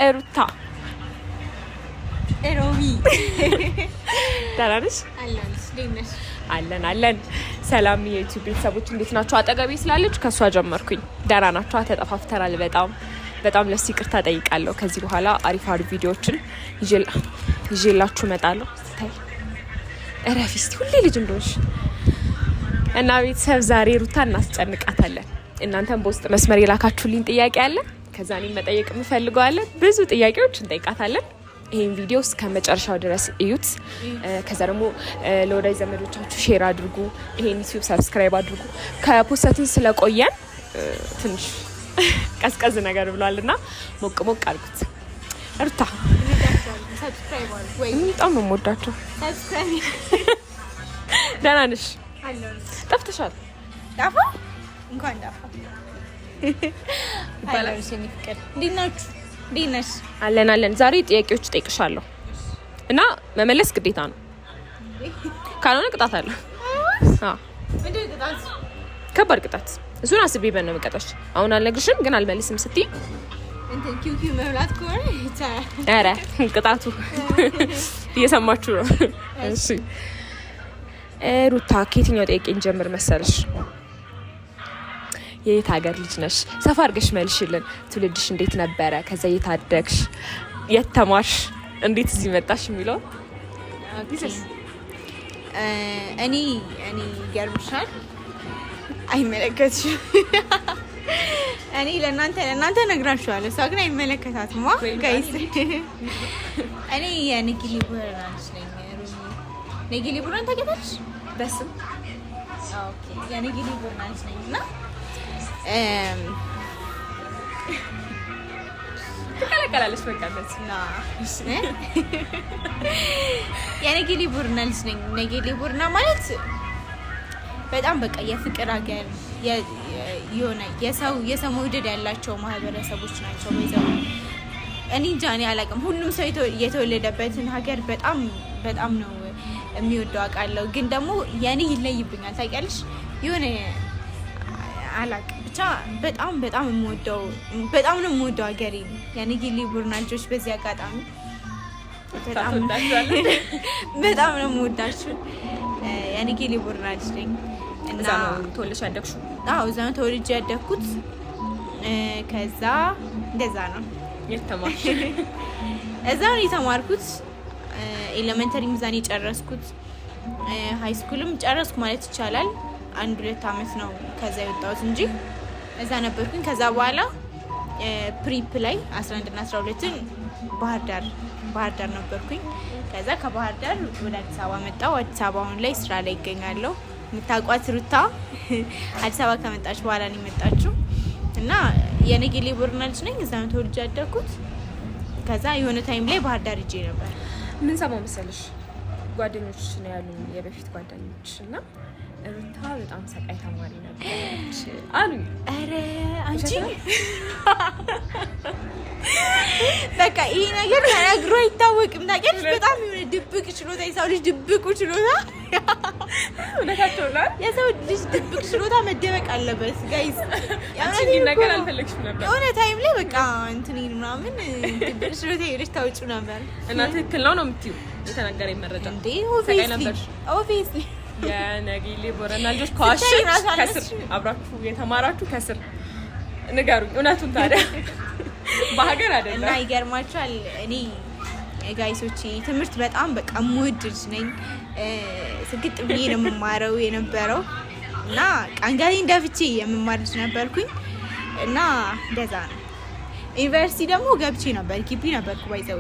ሩታ ኤሮሚ ደህና ነሽ? አለን። ሰላም የዩቲዩብ ቤተሰቦች እንዴት ናችሁ? አጠገቤ ስላለች ከሷ ጀመርኩኝ። ደህና ናችሁ? ተጠፋፍተናል። በጣም ለሱ ይቅርታ ጠይቃለሁ። ከዚህ በኋላ አሪፍ ቪዲዮዎችን ይዤላችሁ እመጣለሁ። ስታይ እረፊ እስቲ ሁሌ ልጅ እንደሆንሽ እና ቤተሰብ ዛሬ ሩታ እናስጨንቃታለን። እናንተም በውስጥ መስመር የላካችሁልኝ ጥያቄ አለ። ከዛ እኔም መጠየቅ እንፈልገዋለን። ብዙ ጥያቄዎች እንጠይቃታለን። ይሄን ቪዲዮ እስከ መጨረሻው ድረስ እዩት። ከዛ ደግሞ ለወዳጅ ዘመዶቻችሁ ሼር አድርጉ። ይሄን ዩቲዩብ ሰብስክራይብ አድርጉ። ከፖስትን ስለቆየን ትንሽ ቀዝቀዝ ነገር ብሏልና ሞቅ አድርጉት። ሩታ ሰብስክራይብ አድርጉ ወይ በጣም ነው የምወዳቸው። ሰብስክራይብ ደህና ነሽ? አለሁ። ጠፍተሻል። ጠፋ እንኳን ጠፋ ይባላል። ሲኒፍቀድ እንዴት ናችሁ? እንዴት ነሽ? አለን። ዛሬ ጥያቄዎች እጠይቅሻለሁ እና መመለስ ግዴታ ነው። ካልሆነ ቅጣት አለ። ምንድን ነው ቅጣት? ከባድ ቅጣት። እሱን አስቤበት ነው የምቀጣሽ። አሁን አልነግርሽም፣ ግን አልመልስም ስትይ እንትን ኪው መብላት ከሆነ ይቻላል። ኧረ ቅጣቱ እየሰማችሁ ነው። እሺ ሩታ ከየትኛው ጥያቄ እንጀምር መሰለሽ? የየት ሀገር ልጅ ነሽ? ሰፋ አድርገሽ መልሽልን። ትውልድሽ እንዴት ነበረ? ከዛ የት አደግሽ? የት ተማርሽ? እንዴት እዚህ መጣሽ የሚለው እኔ ይገርምሻል። አይመለከትሽም። እኔ ለእናንተ ነግራችኋለሁ። እሷ ግን አይመለከታትም። ጋይስ እኔ የነጊሊ ቡራና ልጅ ነኝ። ነጊሊ ቡራን ታውቂያለሽ? በስም ኦኬ። የነጊሊ ቡራና ልጅ ነኝ እና ትቀላቀላለች። በቃ የነጊሊ ቡርና ልጅ ነኝ። ነጊሊ ቡርና ማለት በጣም በቃ የፍቅር ሀገር የሆነ የሰው መውደድ ያላቸው ማህበረሰቦች ናቸው። በዛው እኔ እንጃ እኔ አላውቅም። ሁሉም ሰው የተወለደበትን ሀገር በጣም ነው የሚወደው አውቃለሁ። ግን ደግሞ የኔ ይለይብኛል። ታውቂያለሽ የሆነ አላውቅም ብቻ በጣም ነው የምወደው ሀገሬ የነጊሊ ቡርና ልጆች። በዚህ አጋጣሚ በጣም ነው የምወዳችሁ። የነጊሊ ቡርና ልጅ ነኝ እና ተወልደሽ ያደግሽው? አዎ እዛ ነው ተወልጄ ያደግኩት። ከዛ እንደዛ ነው። የት ተማርሽ? እዛ ነው የተማርኩት። ኤሌመንተሪ ሚዛን የጨረስኩት፣ ሃይ ስኩልም ጨረስኩ ማለት ይቻላል። 1-2 አመት ነው ከዛ የወጣሁት እንጂ እዛ ነበርኩኝ። ከዛ በኋላ ፕሪፕ ላይ 11 እና 12ን ባህር ዳር ነበርኩኝ። ከዛ ከባህር ዳር ወደ አዲስ አበባ መጣሁ። አዲስ አበባ አሁን ላይ ስራ ላይ ይገኛለሁ። የምታውቋት ሩታ አዲስ አበባ ከመጣች በኋላ ነው የመጣችው እና የነጊሊ ቡርና ልጅ ነኝ። እዛ ነው ተወልጄ ያደግኩት። ከዛ የሆነ ታይም ላይ ባህር ዳር ሂጄ ነበር። ምን ሰማሁ መሰለሽ? ጓደኞች ነው ያሉ የበፊት ጓደኞች እና ሩታ በጣም ሰቃይ ተማሪ ነበረች አሉኝ። ኧረ አንቺ በቃ ይሄ ነገር ተነግሮ አይታወቅም። ታውቂያለሽ? በጣም የሆነ ድብቅ ችሎታ፣ የሰው ልጅ ድብቁ ችሎታ እውነታቸው ነው። የሰው ልጅ ድብቅ ችሎታ መደበቅ አለበት ጋይስ። አንቺ ነገር አልፈለግሽም ነበር የሆነ ታይም ላይ በቃ እንትን ምናምን ድብቅ ችሎታ ሄደሽ ታውጩ ነበር እና ትክክል ነው የምትይው የተነገረኝ መረጃ እንዴ? ኦብቪየስሊ የነጊሊ ቡርና ልጆች ከዋሽ ከስር አብራችሁ የተማራችሁ ከስር ንገሩኝ እውነቱን። ታዲያ በሀገር አይደለም እና ይገርማችኋል። እኔ ጋይሶቼ ትምህርት በጣም በቃ የምወድ ልጅ ነኝ። ስግጥ ብዬ ነው የምማረው የነበረው እና አንገቴን ደፍቼ የምማር ልጅ ነበርኩኝ እና እንደዛ ነው። ዩኒቨርሲቲ ደግሞ ገብቼ ነበር። ግቢ ነበርኩ ባይዘው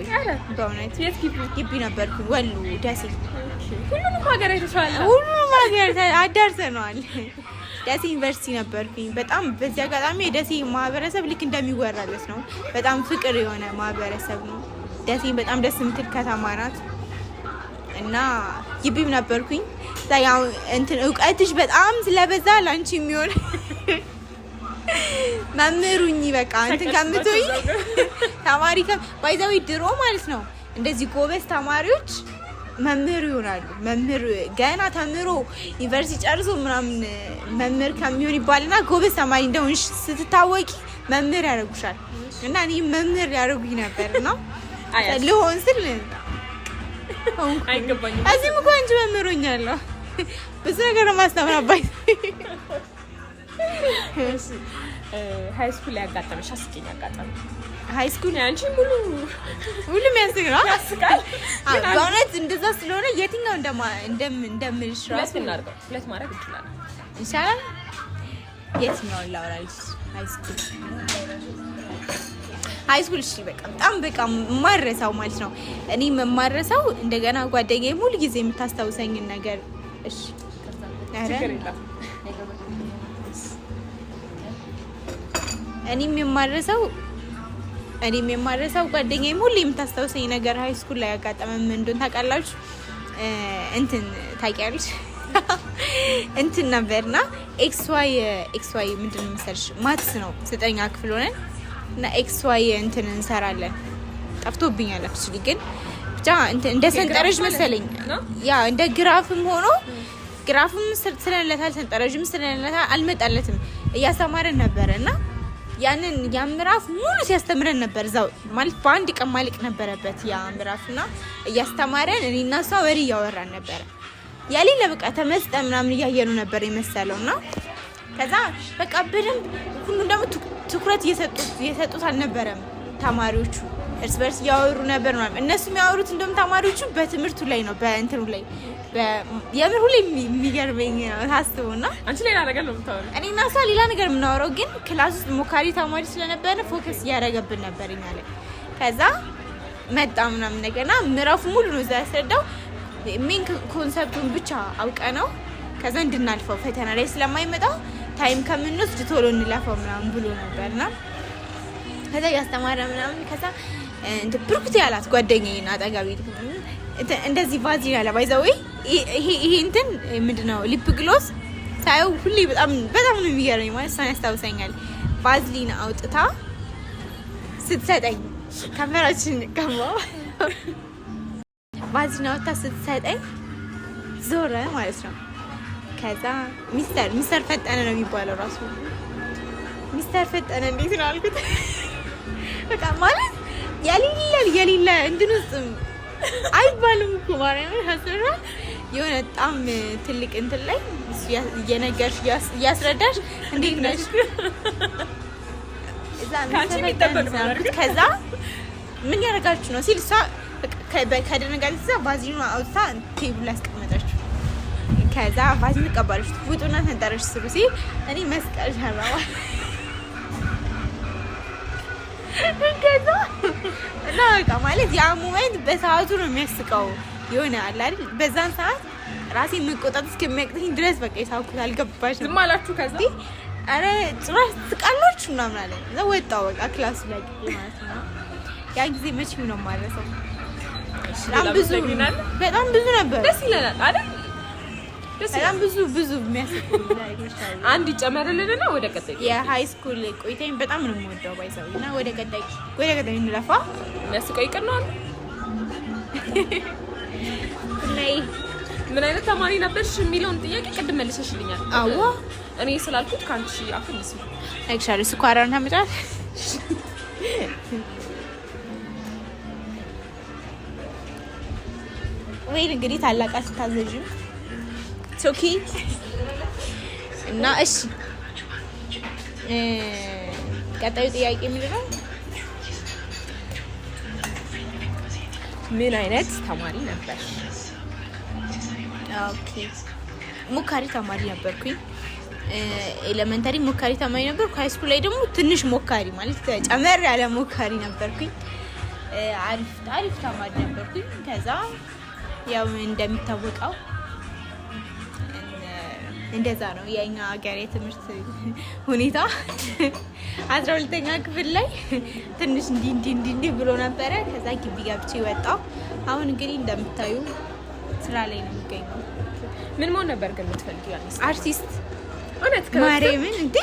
በእውነት የት ግቢ ነበርኩ? ወሎ ደሴ። ሁሉንም ሀገር አይተሻል? ሁሉንም ሀገር አዳርሰነዋል። ደሴ ዩኒቨርሲቲ ነበርኩኝ። በጣም በዚህ አጋጣሚ የደሴ ማህበረሰብ ልክ እንደሚወራለት ነው። በጣም ፍቅር የሆነ ማህበረሰብ ነው። ደሴ በጣም ደስ የምትል ከተማ ናት እና ግቢም ነበርኩኝ። ያው እንትን እውቀትሽ በጣም ስለበዛ ላንቺ የሚሆን መምህሩኝ በቃ እንትን ከምትይ ተማሪ ባይዛዊ ድሮ ማለት ነው እንደዚህ ጎበዝ ተማሪዎች መምህር ይሆናሉ። መምህር ገና ተምሮ ዩኒቨርሲቲ ጨርሶ ምናምን መምህር ከሚሆን ይባልና ጎበዝ ተማሪ እንደሆንሽ ስትታወቂ መምህር ያደርጉሻል እና እኔ መምህር ያደርጉኝ ነበርና ልሆን ስል አይገባኝም። እዚህም እኮ አንቺ መምህር ሆኛለሁ ብዙ ነገር ነው ማስተምር አባይ። ሃይ ስኩል ላይ ያጋጠመሽ አስቂኝ አጋጣሚ? ሃይ ስኩል አንቺ ሁሉም ያስቅ ነው ያስቃል። በእውነት እንደዛ ስለሆነ የትኛው እንደምልሽ ራሱ ሁለት ማድረግ እንችላለን ይሻላል። የትኛውን ላውራልሽ? ሃይ ስኩል እሺ፣ በጣም የማረሳው ማለት ነው። እኔ የማረሳው እንደገና ጓደኛዬ ሙሉ ጊዜ የምታስታውሰኝን ነገር እሺ፣ እኔም የማረሳው ጓደኛዬ ሙሉ የምታስታውሰኝ ነገር ሃይ ስኩል ላይ ያጋጠመ ምን እንደሆነ ታውቃላችሁ? እንትን ታውቂያለሽ? እንትን ነበርና ኤክስ ዋይ ምንድን ነው መሰለሽ ማትስ ነው 9ኛ ክፍል ሆነን እና ኤክስ ዋይ እንትን እንሰራለን። ጠፍቶብኛል አክቹሊ ግን ብቻ እንደ ሰንጠረዥ መሰለኝ ያ እንደ ግራፍም ሆኖ ግራፍም ስለለታል ሰንጠረዥም ስለለታል አልመጣለትም። እያስተማረን ነበር እና ያንን ያምራፍ ሙሉ ሲያስተምረን ነበር። እዛው ማለት በአንድ ቀን ማለቅ ነበረበት ያ ምዕራፍና እያስተማረን እኔና እሷ ወሬ እያወራን ነበር። ያሌለ በቃ ተመስጠ ምናምን እያየኑ ነበር የመሰለውና ከዛ በቃ በደንብ ሁሉም ደግሞ ትኩረት እየሰጡት አልነበረም። ተማሪዎቹ እርስ በርስ እያወሩ ነበር ማለት እነሱ የሚያወሩት እንደውም ተማሪዎቹ በትምህርቱ ላይ ነው በእንትኑ ላይ የምር ሁሌ የሚገርመኝ ታስቡና አንቺ ሌላ ነገር ነው የምታወራው እኔና እሷ ሌላ ነገር የምናወራው ግን ክላስ ውስጥ ሞካሪ ተማሪ ስለነበረ ፎከስ እያደረገብን ነበር እኛ ላይ። ከዛ መጣ ምናምን ነገርና ምዕራፉ ሙሉ ነው እዛ ያስረዳው ሜን ኮንሰፕቱን ብቻ አውቀ ነው ከዛ እንድናልፈው ፈተና ላይ ስለማይመጣ ታይም ከምንወስድ ቶሎ እንለፈው ምናምን ብሎ ነበርና ከዛ ያስተማረ ምናምን ከዛ እንደ ብሩክት ያላት ጓደኛዬና አጠጋቢ እንደዚህ ቫዝሊን አለ ባይዘው ይሄ እንትን ምንድነው ሊፕ ግሎስ ሳይው ሁሌ በጣም ነው የሚገርመኝ ማለት እሷን ያስታውሰኛል። ቫዝሊን አውጥታ ስትሰጠኝ ካሜራችን ቀማው ቫዝሊን አውጥታ ስትሰጠኝ ዞረ ማለት ነው። ከዛ ሚስተር ፈጠነ ነው የሚባለው ራሱ ሚስተር ፈጠነ እንዴት ነው አልኩት። በቃ ማለት የሌለ እንትን ውስጥ አይባልም እኮ ማርያም ሀሰራ የሆነ በጣም ትልቅ እንትን ላይ እየነገርሽ እያስረዳሽ እንዴት ነሽ እዛ ከዛ ምን ያደርጋችሁ ነው ሲል እሷ ከደነጋጭ እዛ ቫዝሊኑ አውጥታ ቴብል ላይ አስቀመጠችው። ከዛ ቫዝሊን ተቀባለች ውጡና ተንጠረሽ ስሩ ሲል እኔ መስቀል ሸራዋ ከዛ እና በቃ ማለት ያ ሞመንት በሰዓቱ ነው የሚያስቀው የሆነ አለ አይደል በዛን ሰዓት ራሴ መቆጣት እስከሚያቅተኝ ድረስ በቃ የሳኩት አልገባሽም። ዝም አላችሁ ከዛ አረ ጭራሽ ትቃላችሁ ምናምን አለ። እዛ ወጣው በቃ ክላስ ላይ ማለት ነው። ያ ጊዜ መቼም ነው የማረሰው። በጣም ብዙ ነበር። ደስ ይለናል አይደል? በጣም ብዙ የሚያስቁ ነገሮች አሉ። አንድ ይጨመርልንና ወደ ቀጣይ የሃይ ስኩል ቆይታዬን በጣም ነው የምወደው ባይዘው እና ወደ ቀጣይ እንለፋ። የሚያስቀው ይቅር ነው አለ። ነይ ምን አይነት ተማሪ ነበርሽ የሚለውን ጥያቄ ቅድም መልሰሽልኛል። አዎ እኔ ስላልኩት ካንቺ አፍልስ አይቻልም። ስኳራውን ታመጫል ወይ እንግዲህ ታላቃ ስታዘዥም ኦኬ እና እሺ ቀጣዩ ጥያቄ ምንድን ነው? ምን አይነት ተማሪ ነበር? ኦኬ ሙካሪ ተማሪ ነበርኩኝ። ኤሌመንታሪ ሙካሪ ተማሪ ነበርኩ። ሃይ ስኩል ላይ ደግሞ ትንሽ ሙካሪ ማለት ጨመር ያለ ሙካሪ ነበርኩኝ። አሪፍ ተማሪ ነበርኩኝ። ከዛ ያው እንደሚታወቀው እንደዛ ነው የኛ ሀገር የትምህርት ሁኔታ። 12ኛ ክፍል ላይ ትንሽ እንዲ ብሎ ነበረ። ከዛ ግቢ ገብቼ ወጣሁ። አሁን እንግዲህ እንደምታዩ ስራ ላይ ነው የሚገኘው። ምን መሆን ነበር ግን የምትፈልጊው? አርቲስት እውነት ማርያምን እንዴ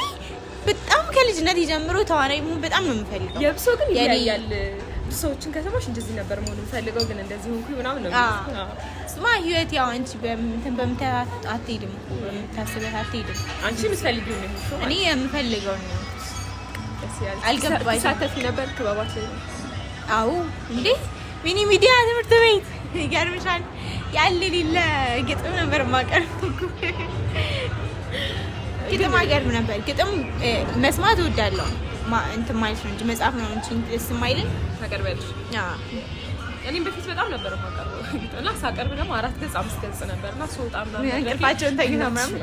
በጣም ከልጅነት ጀምሮ ተዋናይ መሆን በጣም ነው የምፈልገው። የብሶ ግን ያያል ሰዎችን ከሰማሽ እንደዚህ ነበር መሆን የምፈልገው ግን እንደዚህ ሆንኩ ምናምን ነው ስማ ህይወት ያው አንቺ በምትታት አትሄድም፣ በምታስበት አትሄድም። አንቺ የምትፈልጊው ነው። እኔ የምፈልገው ነው። ደስ ይላል። አልገባኝም። ሳተፊ ነበር ክበባት ላይ? አዎ እንዴ ሚኒ ሚዲያ ትምህርት ቤት ይገርምሻል። ያለ ሌለ ግጥም ነበር የማቀርበው። ግጥም አቀርብ ነበር። ግጥም መስማት እወዳለሁ እንትን ማለት ነው እንጂ መጽሐፍ ነው እንጂ ደስ የማይልን ታቀርቢያለሽ? እኔም በፊት በጣም ነበር የማቀርበው እና ሳቀርብ ደግሞ 4 ገጽ 5 ገጽ ነበርና ስወጣ ምናምን እንቅልፋቸውን ተኝተው ምናምን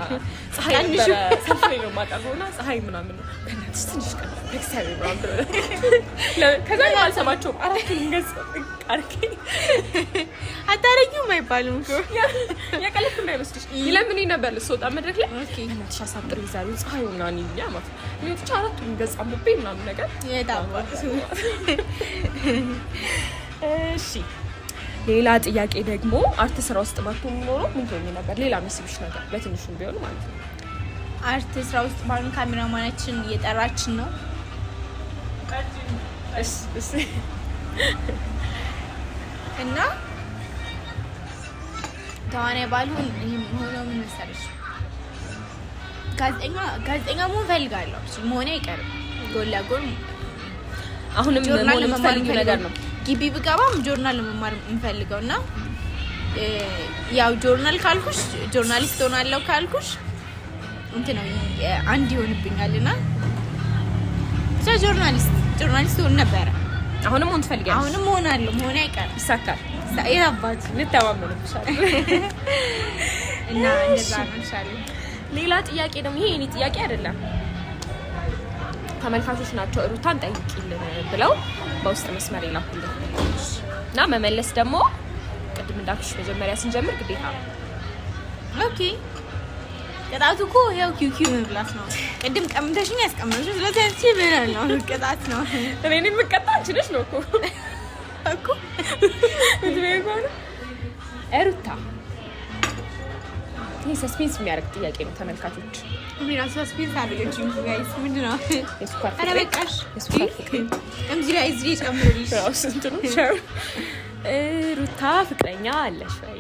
ፀሐይ ነበረ ሰልፍ ላይ ነው የማቀርበው እና ፀሐይ ምናምን ነው በእናትሽ ትንሽ ቀን ኤክሳይብ ምናምን ከዛ አልሰማቸውም 4 ገጽ አርኬ አታረጊውም አይባልም እኮ ያቀለፍ እንዳይመስልሽ ይለምን ነበር ስወጣ መድረክ ላይ በእናትሽ አሳጥሪ ዛሬው ፀሐይ ምናምን ይልኛ ማለት ነው ብቻ 4 ገጽ አንብቤ ምናምን ነገር የታባቱ። እሺ ሌላ ጥያቄ ደግሞ አርት ስራ ውስጥ ባትሆን ኖሮ ምን ትሆኚ ነበር? ሌላ መስብሽ ነገር በትንሹም ቢሆን ማለት ነው። አርት ስራ ውስጥ ባን ካሜራማናችን እየጠራችን ነው። እሺ እና ተዋናይ ባልሆን ሆኖ ምን መሰለሽ ጋዜጠኛ መሆን ፈልጋለሁ። መሆን አይቀርም ጎን ለጎን አሁንም ጆርናል ለመማር ነገር ነው። ግቢ ብገባም ጆርናል ለመማር የምፈልገው እና ያው ጆርናል ካልኩሽ ጆርናሊስት ሆናለሁ ካልኩሽ እንትን ነው አንድ ይሆንብኛልና ብቻ ጆርናሊስት ሆን ነበረ። አሁንም ሆን ትፈልጊያለሽ? አሁንም ሆናለሁ። መሆን አይቀርም። ይሳካል። ይራባች ልተማመንብሻለሁ እና እንደዛ ነው ይሻላል። ሌላ ጥያቄ ደግሞ ይሄ የኔ ጥያቄ አይደለም። ተመልካቾች ናቸው ሩታን ጠይቂልን ብለው በውስጥ መስመር ይላኩልን እና መመለስ ደግሞ ቅድም እንዳልኩሽ መጀመሪያ ስንጀምር ግዴታ ነው። ኦኬ ቅጣቱ እኮ ያው ኪው መብላት ነው። ቅድም ቀምተሽኝ ያስቀመጥሽ ስለዚህ አንቺ ምን ነው ቅጣት ነው። እኔን የምቀጣ አንቺ ነሽ ነው እኮ ሩታ ይሄ ሰስፔንስ የሚያደርግ ጥያቄ ነው። ተመልካቾች ምን ነው ሰስፔንስ አድርገሽኝ ጋይስ? ምንድነው? የስኳር ፍቅር በቃሽ። የስኳር ፍቅር እምጂ ላይ እዚህ ጨምሩልሽ። ስንት ነው? ሩታ ፍቅረኛ አለሽ ወይ?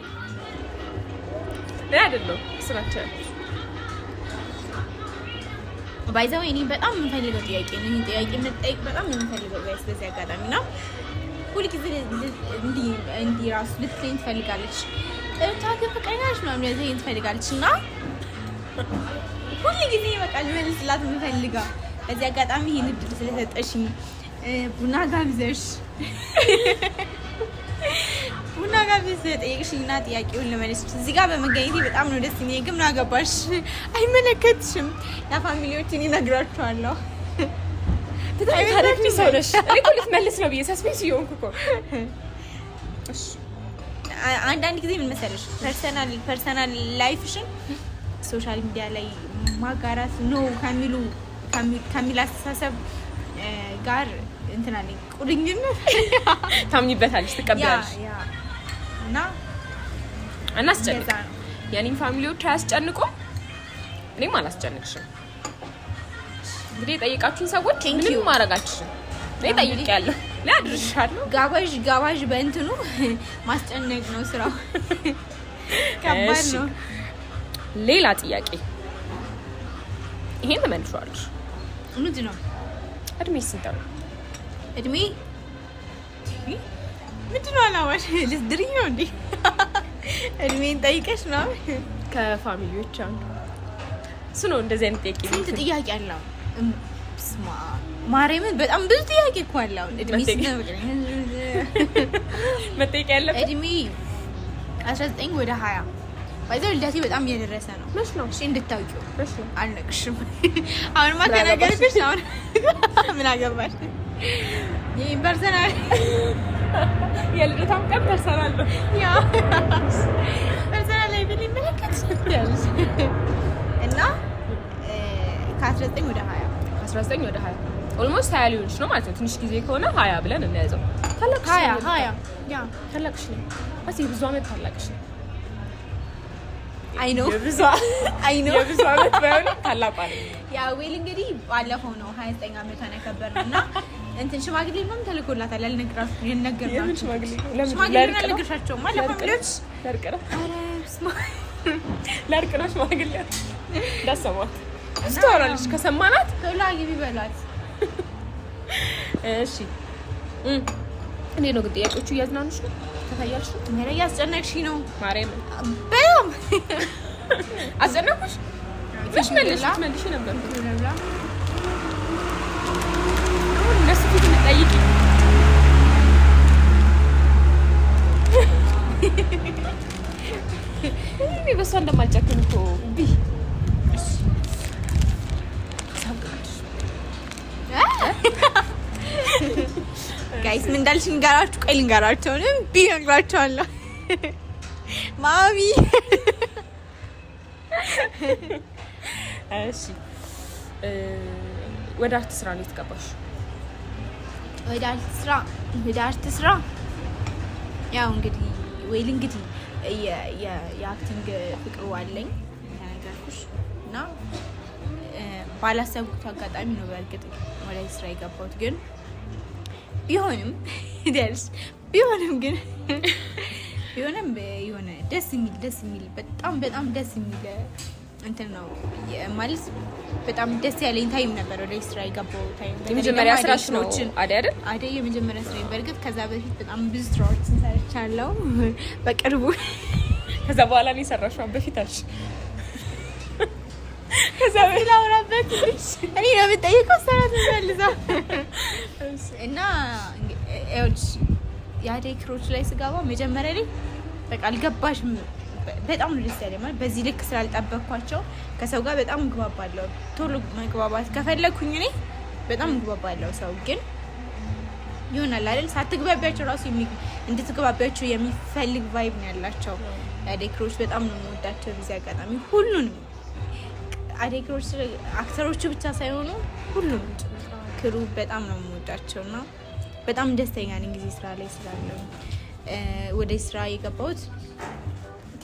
አይደለም ስራቸው ባይዛው እኔ በጣም የምፈልገው ጥያቄ ነው። ይሄን ጥያቄ መጠየቅ በጣም የምፈልገው ጋይስ በዚህ አጋጣሚ ነው። ሁሉ ጊዜ እንዲህ ራሱ ልትለኝ ትፈልጋለች። ሩታ ግን ፍቅረኛሽ ነው ማለት ነው ትፈልጋለች እና ሁሉ ጊዜ በቃ ልመልስላት የምፈልገው በዚህ አጋጣሚ ይሄን እድል ስለሰጠሽኝ ቡና ጋብዘሽ ጠየቅሽኝና ጥያቄውን ልመልስ እዚህ ጋር በመገኘቴ በጣም ነው ደስ የሚለኝ። ግን ምን አገባሽ? አይመለከትሽም። ለፋሚሊዎች እኔ እነግራቸዋለሁ። ታዲያ ሰው ነሽ። እኔ እኮ ልትመልስ ነው ብዬ ሰስፔንስ እየሆንኩ እኮ። እሺ አንዳንድ ጊዜ ምን መሰለሽ ፐርሰናል ላይፍሽን ሶሻል ሚዲያ ላይ ማጋራት ነው ከሚል አስተሳሰብ ጋር እንትና ነኝ ቁርኝነት ታምኝበታለሽ፣ ትቀበያለሽ እና አናስጨንቅ ያኔን ፋሚሊዎች አያስጨንቁም። እኔም አላስጨንቅሽም። እንግዲህ የጠየቃችሁን ሰዎች ምንም ማድረጋችሁም እኔ ጠይቄያለሁ፣ ላድርሻለሁ። ጋባዥ በእንትኑ ማስጨነቅ ነው ስራው። ከባድ ነው። ሌላ ጥያቄ ይሄን ተመልሷለሽ። ምንድን ነው? እድሜ ስንት ነው? እድሜ ምንድን ነው? አላማሽ ልትድሪኝ ነው እንዴ? እድሜን ጠይቀሽ ነው? ከፋሚሊዎች አንዱ እሱ ነው። እንደዚህ አይነት ጥያቄ ስንት ጥያቄ አለው? ስማ ማርያምን በጣም ብዙ ጥያቄ እኮ አለው። እድሜ መጠየቅ ያለበት እድሜ 19 ወደ 20 ባይዘው ልደቴ በጣም እየደረሰ ነው። መች ነው? እሺ እንድታውቂው አልነግርሽም። አሁንማ ምን ተናገርኩሽ። አሁን ምን አገባሽ? ይሄ ፐርሰናል የልደታም ቀን ፐርሰናል ነው። ያ ፐርሰናል ላይ ቢል ይመለከት እና ከ19 ወደ 20 ከ19 ወደ 20 ኦልሞስት 20 ሊሆንሽ ነው ማለት ነው። ትንሽ ጊዜ ከሆነ 20 ብለን እንያዘው። ታላቅሽ 20 ያ ታላቅሽ ነው። አሲ ብዙ አመት ታላቅሽ ነው። አይ ኖ የብዙ አመት ባይሆንም ታላቋ ነው። ያ ዌል እንግዲህ ባለፈው ነው 29 አመቷን ያከበርነውና እንትን ሽማግሌ ምንም ተልኮላታል። ያልነግራችሁ የምን ሽማግሌ? ሽማግሌ ያልነግራሻቸው ማለት ፋሚሊዎች ለርቅ ነው። አረ ስማ ለርቅ ነው ሽማግሌ እንዳሰማት ስታወራለች። ከሰማናት ቶሎ አግቢ በሏት። እሺ እንዴ ነው ግን ጥያቄዎቹ እያዝናኑሽ ነው? ተታያልሽ ነው? ምን ያስጨነቅሽ ነው? ማርያም በጣም አስጨነቅሽ? እሺ መልሽ ነበር እነሱ ፊት ጠይቂ። እኔ በሷ እንደማልጨክን እኮ ጋይስ ምን እንዳልሽ ልንገራችሁ። ቆይ ልንገራቸው ነው ቢነግራቸዋለሁ። ማሚ እሺ ወደ አርት ስራ ነው የተገባሽ? ወደ አርት ስራ ያው እንግዲህ የአክቲንግ ፍቅሩ አለኝ ተነገርኩሽ እና ባላሰብኩት አጋጣሚ ነው በእርግጥ ወደ ስራ የገባሁት። ግን ቢሆንም የሆነ ደስ የሚል በጣም ደስ የሚል እንትን ነው ማለት በጣም ደስ ያለኝ ታይም ነበር ወደ ስራ የገባው ታይም። የመጀመሪያ ስራሽ ነው አይደል? የመጀመሪያ ስራ በእርግጥ ከዛ በፊት በጣም ብዙ ስራዎችን ሰርቻለሁ በቅርቡ። ከዛ በኋላ ነው የሰራሽው በፊት አልሽ? ከዛ በኋላ አውራበት እኔ ነው የምጠይቀው ሰራት መልዛ እና የአዴክሮች ላይ ስገባ መጀመሪያ ላይ በቃ አልገባሽም። በጣም ደስ ያለኝ ማለት በዚህ ልክ ስላልጠበቅኳቸው ከሰው ጋር በጣም ምግባባለሁ። ቶሎ መግባባት ከፈለኩኝ እኔ በጣም ምግባባለሁ። ሰው ግን ይሆናል አይደል ሳትግባቢያቸው ራሱ እንድትግባቢያቸው የሚፈልግ ቫይብ ነው ያላቸው አዴክሮች። በጣም ነው የምወዳቸው። በዚህ አጋጣሚ ሁሉንም አዴክሮች አክተሮቹ ብቻ ሳይሆኑ ሁሉም ክሩ በጣም ነው የምወዳቸውና በጣም ደስተኛ ነኝ ጊዜ ስራ ላይ ስላለው። ወደ ስራ የገባሁት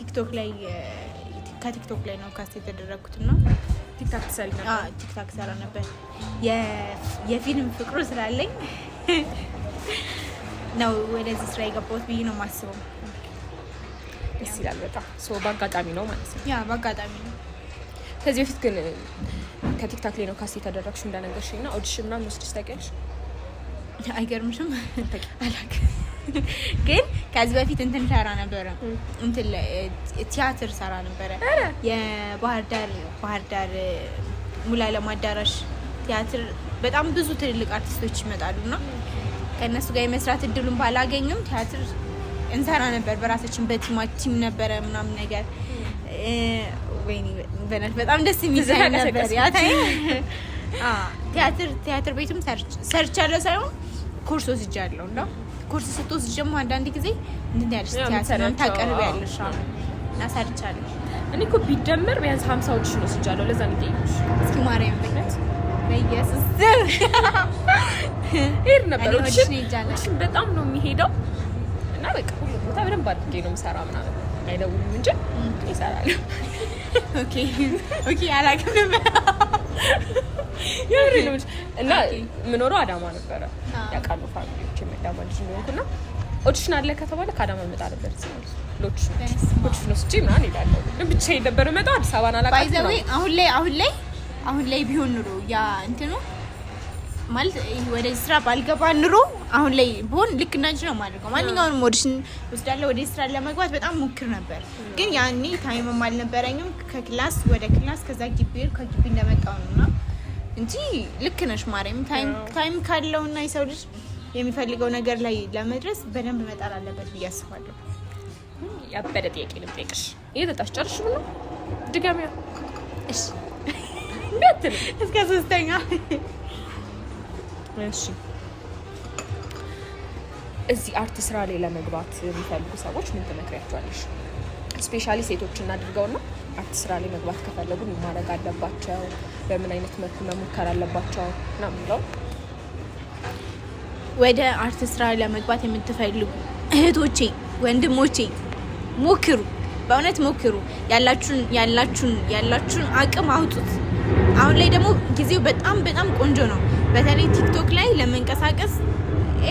ቲክቶክ ላይ ከቲክቶክ ላይ ነው ካስት የተደረኩትና ቲክታክ ትሰሪ ነበር? ቲክታክ ሰራ ነበር። የፊልም ፍቅሩ ስላለኝ ነው ወደዚህ ስራ የገባሁት ብዬ ነው የማስበው። ደስ ይላል በጣም። በአጋጣሚ ነው ማለት ነው? ያ በአጋጣሚ ነው። ከዚህ በፊት ግን ከቲክታክ ላይ ነው ካስት የተደረግሽው እንደነገርሽኝ እና ኦዲሽን ምናምን ወስደሽ ታውቂያለሽ? አይገርምሽም? አላውቅም ግን ከዚህ በፊት እንትን ሰራ ነበረ እንትን ቲያትር ሰራ ነበረ። የባህር ዳር ሙሉዓለም አዳራሽ ቲያትር በጣም ብዙ ትልልቅ አርቲስቶች ይመጣሉና ከእነሱ ጋር የመስራት እድሉን ባላገኝም ቲያትር እንሰራ ነበር በራሳችን በቲም ነበረ ምናምን ነገር። ወይኔ በእናትህ በጣም ደስ የሚል ነበር ያ ታይም። ቲያትር ቤትም ሰርቻለሁ ሳይሆን ኮርስ ወስጃለሁ። እንደው ኮርስ ስትወስጂ ደግሞ አንዳንድ ጊዜ እንትን ያለሽ ቲያትር ታቀርቢያለሽ እና ሰርቻለሁ። እኔ እኮ ቢደመር ቢያንስ 50 ኦዲሽን ወስጃለሁ። ለዛ ነው የጠየኩሽ። እስኪ ማርያም በእናትህ በኢየሱስ ሄድ ነበር ኦዲሽን በጣም ነው የሚሄደው እና በቃ ሁሉ ቦታ በደንብ አድርጌ ነው የምሰራ ምናምን አይደውልም እንጂ ይሰራል። ኦኬ አላውቅም ነበር የምሬ ነው እና የምኖረው አዳማ ነበረ። ያውቃሉ ፋሚሊዎች የአዳማ ልጅ እንደሆንኩና ኦዲሽን አለ ከተባለ ከአዳማ እመጣ ነበር። ኦዲሽን ወስጄ ምናምን እሄዳለሁ። ግን ብቻዬን ነበር የምመጣው። አዲስ አበባን አላውቃትም። ባይ ዘ ዌይ አሁን ላይ ቢሆን ኑሮ ያ እንትኑ ማለት ወደ ስራ ባልገባ ኑሮ አሁን ላይ ቢሆን ልክ እንዳንቺ ነው የማደርገው። ማንኛውንም ኦዲሽን ወስዳለሁ ወደ ስራ ለመግባት በጣም ሞክር ነበር። ግን ያኔ ታይምም አልነበረኝም። ከክላስ ወደ ክላስ ከዛ ከግቢ እንደመጣው ነውና እንጂ ልክ ነሽ ማርያም። ታይም ካለውና የሰው ልጅ የሚፈልገው ነገር ላይ ለመድረስ በደንብ መጣር አለበት ብዬ አስባለሁ። ያበደ ጥያቄ ልጠይቅሽ። እየጠጣሽ ጨርሽ ብሎ ድጋሚያ? እሺ እንዴት እስከ 3ኛ? እሺ እዚህ አርት ስራ ላይ ለመግባት የሚፈልጉ ሰዎች ምን ትመክሪያቸዋለሽ? ስፔሻሊ ሴቶች እናድርገውና አርት ስራ ላይ መግባት ከፈለጉ ምን ማድረግ አለባቸው? በምን አይነት መልኩ መሞከር አለባቸው? ምናምን ነው። ወደ አርት ስራ ለመግባት የምትፈልጉ እህቶቼ፣ ወንድሞቼ ሞክሩ፣ በእውነት ሞክሩ። ያላችሁን አቅም አውጡት። አሁን ላይ ደግሞ ጊዜው በጣም ቆንጆ ነው። በተለይ ቲክቶክ ላይ ለመንቀሳቀስ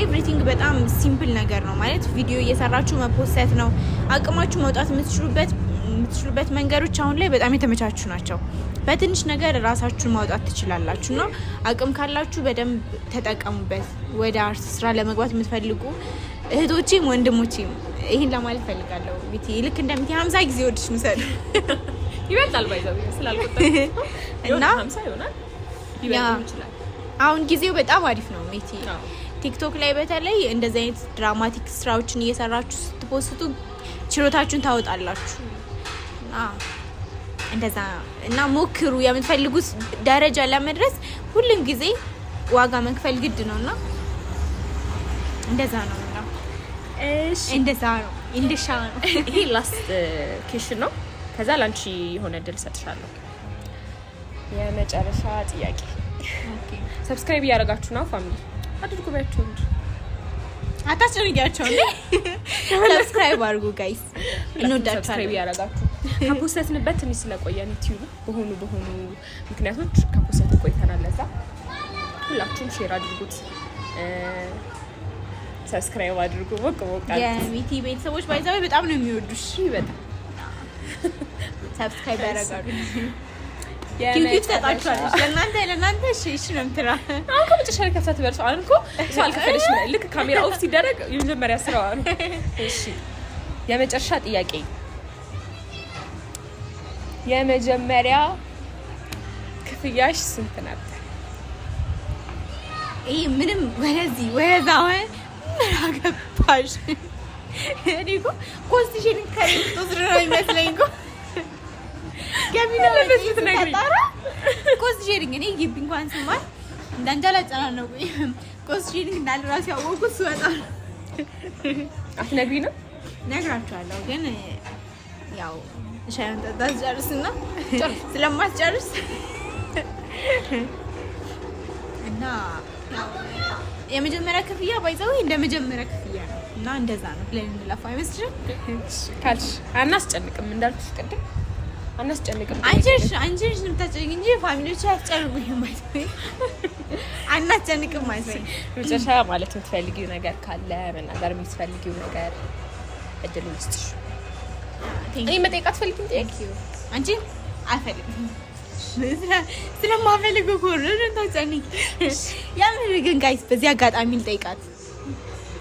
ኤቭሪቲንግ በጣም ሲምፕል ነገር ነው ማለት ቪዲዮ እየሰራችሁ መፖስት ነው። አቅማችሁ መውጣት የምትችሉበት የምትችሉበት መንገዶች አሁን ላይ በጣም የተመቻቹ ናቸው። በትንሽ ነገር ራሳችሁን ማውጣት ትችላላችሁ እና አቅም ካላችሁ በደንብ ተጠቀሙበት። ወደ አርት ስራ ለመግባት የምትፈልጉ እህቶቼም ወንድሞቼም ይህን ለማለት ፈልጋለሁ። ቤቲ ልክ እንደምት 50 ጊዜ ወድሽ ምሰል ይበልጣል ባይዘው ስላልቆጠረ እና 50 ይሆናል ይበልጣል ይችላል። አሁን ጊዜው በጣም አሪፍ ነው። ሜቲ ቲክቶክ ላይ በተለይ እንደዚህ አይነት ድራማቲክ ስራዎችን እየሰራችሁ ስትፖስቱ ችሎታችሁን ታወጣላችሁ። እንደዛ እና ሞክሩ። የምትፈልጉት ደረጃ ለመድረስ ሁሉም ጊዜ ዋጋ መክፈል ግድ ነውና እንደዛ ነው። እሺ እንደዛ ነው። እንደሻ ነው። ይሄ ላስት ኬሽን ነው። ከዛ ላንቺ የሆነ እድል ሰጥሻለሁ። የመጨረሻ ጥያቄ ሰብስክራይብ እያደረጋችሁ ነው? ፋሚሊ አድርጉ ባያችሁ እንጂ አታስጨንቂያቸው እንዴ። ሰብስክራይብ አድርጉ ጋይስ፣ እንወዳችኋለን። ሰብስክራይብ እያደረጋችሁ ከፖስተትንበት ትንሽ ስለቆየን ዩቲዩብ በሆኑ ምክንያቶች ከፖስተት ቆይተናል። ለዛ ሁላችሁም ሼር አድርጉት፣ ሰብስክራይብ አድርጉ። ወቅ የሚቲ ቤተሰቦች ባይዛው በጣም ነው የሚወዱሽ። በጣም ሰብስክራይብ ያደርጋሉ። ኪዩት ተጣጣችኋለሽ። ለእናንተ እሺ ነው የምትራ አሁን ከመጨረሻ ላይ ከፍታ ትበርሱ። አሁን እኮ እሱ አልከፈለሽ ነው። ልክ ካሜራ ኦፍ ሲደረግ የመጀመሪያ ስራው ነው። እሺ የመጨረሻ ጥያቄ፣ የመጀመሪያ ክፍያሽ ስንት ነበር? ይሄ ምንም ወደዚህ ወደዛ ወይ ምን አገባሽ? እኔ እኮ ኮስት ሼሪንግ ከሪስቶ ስራ ይመስለኝ እኮ ገቢና ለበስት ነገር ኮስት ሼሪንግ እኔ ግቢ እንኳን ስማር እንዳንጃላ ጫናነው ኮስት ሼሪንግ እንዳለ ራስ ያወቁት ስወጣ አትነግሪ ነው ነግራችኋለሁ። ግን ያው ሻይን ጠጣ ጨርስና ስለማትጨርስ እና የመጀመሪያ ክፍያ ባይዘው እንደ መጀመሪያ ክፍያ ነው እና እንደዛ ነው ብለን እንለፋ አይመስልም? ካልሽ አናስጨንቅም እንዳልኩሽ ቅድም አናስጨንቅም። አንቺሽ ምታጨንቅ እንጂ ፋሚሊዎች አያስጨንቁኝም ማለት ነው። አናስጨንቅም ማለት ነው። መጨረሻ ማለት የምትፈልጊው ነገር ካለ መናገር የምትፈልጊው ነገር እድል ልስጥሽ። እኔ መጠየቅ አትፈልጊም? ጥያቄው አንቺ አልፈልግም ስለማፈልግ እኮ ነው ታጨንቂ። የምር ግን ጋይስ በዚህ አጋጣሚ ልጠይቃት፣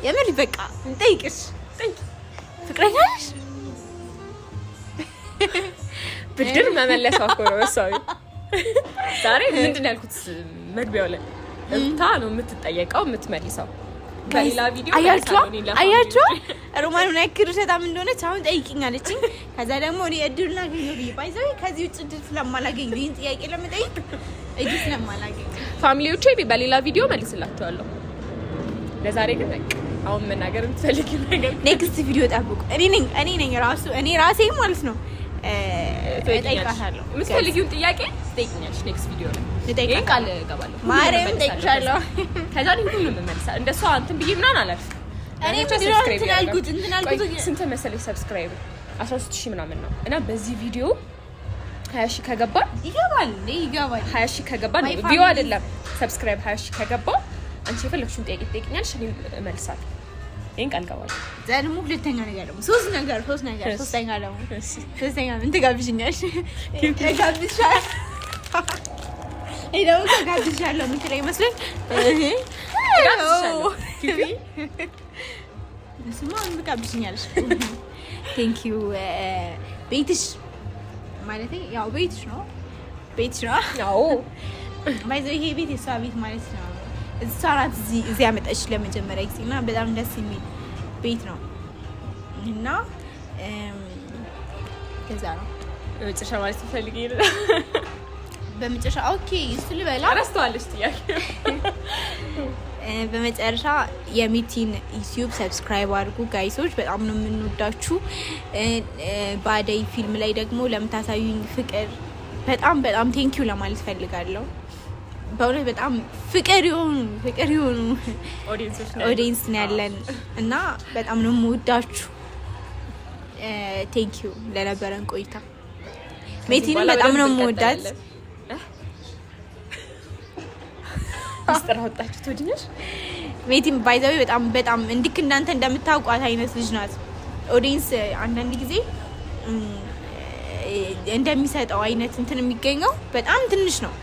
የምር በቃ ልጠይቅሽ፣ ፍቅረኛሽ ብድር መመለሻ እኮ ነው እሷው። ዛሬ ምንድን ነው ያልኩት መግቢያው ላይ እብታ ነው የምትጠየቀው የምትመልሰው። በሌላ ቪዲዮ አያችሁ ሮማን ምን ያክል በጣም እንደሆነች አሁን ጠይቂኛለችኝ። ከዛ ደግሞ እኔ እድል ላገኘው ብዬ ባይዘው ከዚህ ውጭ እድል ስለማላገኝ ይሄን ጥያቄ ለመጠየቅ እድል ስለማላገኝ ፋሚሊዎቼ በሌላ ቪዲዮ መልስላችኋለሁ። ለዛሬ ግን በቃ አሁን መናገር የምትፈልጊው ነገር ኔክስት ቪዲዮ ጠብቁ። እኔ ነኝ ራሴ ማለት ነው እጠይቃታለሁ። የምትፈልጊውን ጥያቄ ትጠይቂኛለሽ ኔክስት ቪዲዮ ላይ እጠይቃለሁ። ቃል እገባለሁ ማርያም እጠይቅሻለሁ። ከዛ ሁሉ የምመልሳለሁ። እንደሷ እንትን ብዬ ምናምን አላልኩም። እኔ እንትን አልኩት ስንት መሰለሽ ሰብስክራይብ 13000 ምናምን ነው እና በዚህ ቪዲዮ 20000 ከገባ ይገባል 20000 ከገባ ቪዲዮ አይደለም ሰብስክራይብ 20000 ከገባ አንቺ የፈለግሽውን ጥያቄ ትጠይቂኛለሽ፣ እኔ እመልሳለሁ። ይሄን ቃል ገባለሁ። ደግሞ ሁለተኛ ነገር ደግሞ ሶስተኛ ደግሞ ሶስተኛ ምን ትጋብዥኛለሽ? ትጋብዝሻለሽ ይሄው ተጋብዝሻለሁ የምትለኝ መስሎኝ ስማ ምን ትጋብዥኛለሽ? ቴንክ ዩ ቤትሽ ማለት ያው ቤትሽ ነው ያው ባይዘው ይሄ ቤት የሷ ቤት ማለት ነው። እሷ ናት እዚህ ያመጣች ለመጀመሪያ ጊዜ እና በጣም ደስ የሚል ቤት ነው እና ከዛ ነው በመጨረሻ ማለት ፈልጌ ነው። በመጨረሻ ኦኬ እሱ ልበላ አረስተዋለሽ ጥያቄ። በመጨረሻ የሚቲን ዩቲዩብ ሰብስክራይብ አድርጉ ጋይሶች፣ በጣም ነው የምንወዳችሁ። በአደይ ፊልም ላይ ደግሞ ለምታሳዩኝ ፍቅር በጣም ቴንኪዩ ለማለት ፈልጋለሁ። በእውነት በጣም ፍቅር የሆኑ ኦዲየንስ ነው ያለን እና በጣም ነው የምወዳችሁ። ቴንኪዩ ለነበረን ቆይታ። ሜቲንም በጣም ነው የምወዳት። ሚስጥር አወጣችሁ ትወድኛለሽ። ሜቲም ባይዛዊ በጣም እንድክ እናንተ እንደምታውቋት አይነት ልጅ ናት። ኦዲየንስ አንዳንድ ጊዜ እንደሚሰጠው አይነት እንትን የሚገኘው በጣም ትንሽ ነው።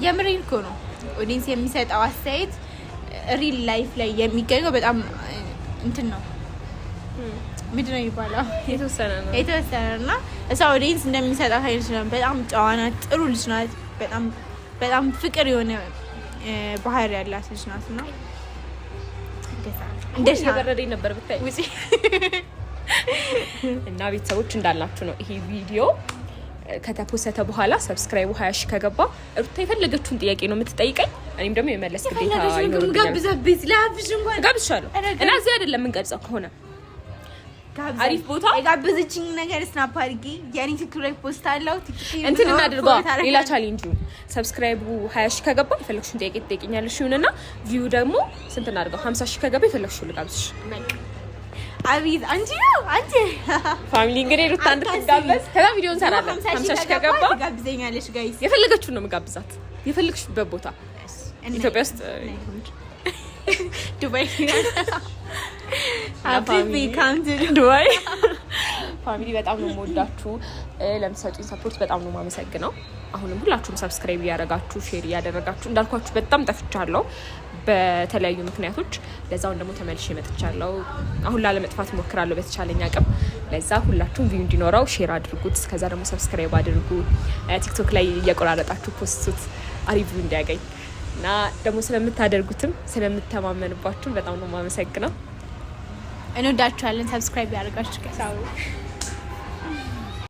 የምሬን እኮ ነው። ኦዲየንስ የሚሰጠው አስተያየት ሪል ላይፍ ላይ የሚገኘው በጣም እንትን ነው። ምንድን ነው የሚባለው? የተወሰነ እና እሷ ኦዲየንስ እንደሚሰጣት አይነት ነው። በጣም ጨዋ ናት፣ ጥሩ ልጅ ናት። በጣም ፍቅር የሆነ ባህሪ ያላት ልጅ ናት እና እንደዛ እየበረደኝ ነበር ብታይ ውጪ እና ቤተሰቦች እንዳላችሁ ነው። ይሄ ቪዲዮ ከተፖሰተ በኋላ ሰብስክራይቡ 20 ሺህ ከገባ ሩታ የፈለገችውን ጥያቄ ነው የምትጠይቀኝ። እኔም ደግሞ የመለስ ግዴታ ይኖርብኛል። ጋብዝሻለሁ እና እዚህ አይደለም የምንቀርጸው ከሆነ አሪፍ ቦታ የጋበዘችኝ ነገር ስናፕ አድርጌ የኔ ቲክቶክ ላይ ፖስት አለው። እንትን እናድርገው ሌላ ቻሌንጅ ሰብስክራይቡ 20 ሺህ ከገባ የፈለግሽውን ጥያቄ ትጠይቂኛለሽ ይሁንና ቪው ደግሞ ስንት እናድርገው 50 ሺህ ከገባ የፈለግሽውን ልጋብዝሽ። አቤት አንቺ ፋሚሊ እንግዲህ ሩታ እንድትጋበዝ ከዛ ቪዲዮ እንሰራለን። 50 ሺህ ከገባ ትጋብዘኛለሽ ጋይስ። የፈለገችውን ነው የምጋብዛት የፈለግሽበት ቦታ ኢትዮጵያ ውስጥ ዱባይ ዱባይ ፋሚሊ በጣም ነው የምወዳችሁ። ለምትሰጡኝ ሰፖርት በጣም ነው የማመሰግነው። አሁንም ሁላችሁም ሰብስክራይብ እያደረጋችሁ ሼር እያደረጋችሁ እንዳልኳችሁ በጣም ጠፍቻለሁ በተለያዩ ምክንያቶች። ለዛውን ደግሞ ተመልሼ መጥቻለሁ። አሁን ላለመጥፋት እሞክራለሁ በተቻለኝ አቅም። ለዛ ሁላችሁም ቪው እንዲኖረው ሼር አድርጉት። ከዛ ደግሞ ሰብስክራይብ አድርጉ። ቲክቶክ ላይ እየቆራረጣችሁ ፖስቱት አሪፍ ቪው እንዲያገኝ እና ደግሞ ስለምታደርጉትም ስለምተማመንባችሁ በጣም ነው የማመሰግነው። እንወዳችኋለን። ሰብስክራይብ ያደርጋችሁ